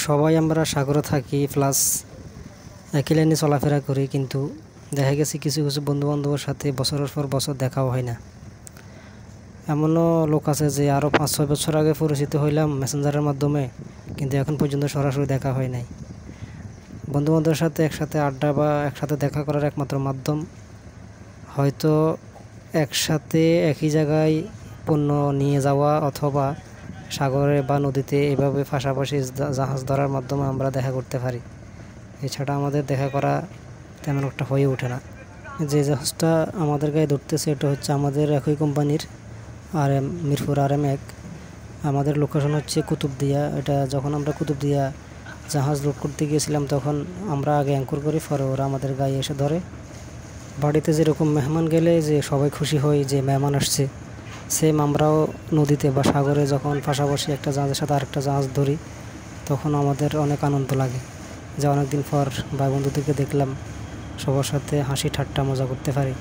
সবাই আমরা সাগরে থাকি প্লাস একই লাইনে চলাফেরা করি, কিন্তু দেখা গেছে কিছু কিছু বন্ধুবান্ধবের সাথে বছরের পর বছর দেখাও হয় না। এমনও লোক আছে যে আরও 5-6 বছর আগে পরিচিত হইলাম মেসেঞ্জারের মাধ্যমে, কিন্তু এখন পর্যন্ত সরাসরি দেখা হয় নাই। বন্ধুবান্ধবের সাথে একসাথে আড্ডা বা একসাথে দেখা করার একমাত্র মাধ্যম হয়তো একসাথে একই জায়গায় পণ্য নিয়ে যাওয়া, অথবা সাগরে বা নদীতে এভাবে পাশাপাশি জাহাজ ধরার মাধ্যমে আমরা দেখা করতে পারি। এছাড়া আমাদের দেখা করা তেমন একটা হয়ে ওঠে না। যে জাহাজটা আমাদের গায়ে ধরতেছে এটা হচ্ছে আমাদের একই কোম্পানির মিরপুর RM1। আমাদের লোকেশন হচ্ছে কুতুবদিয়া। এটা যখন আমরা কুতুবদিয়া জাহাজ লোড করতে গিয়েছিলাম তখন আমরা আগে অ্যাঙ্কর করি, পরে ওরা আমাদের গায়ে এসে ধরে। বাড়িতে যেরকম মেহমান গেলে যে সবাই খুশি হয় যে মেহমান আসছে, সেম আমরাও নদীতে বা সাগরে যখন পাশাপাশি একটা জাহাজের সাথে আরেকটা জাহাজ ধরি তখন আমাদের অনেক আনন্দ লাগে যে অনেকদিন পর ভাই বন্ধুদেরকে দেখলাম, সবার সাথে হাসি ঠাট্টা মজা করতে পারি।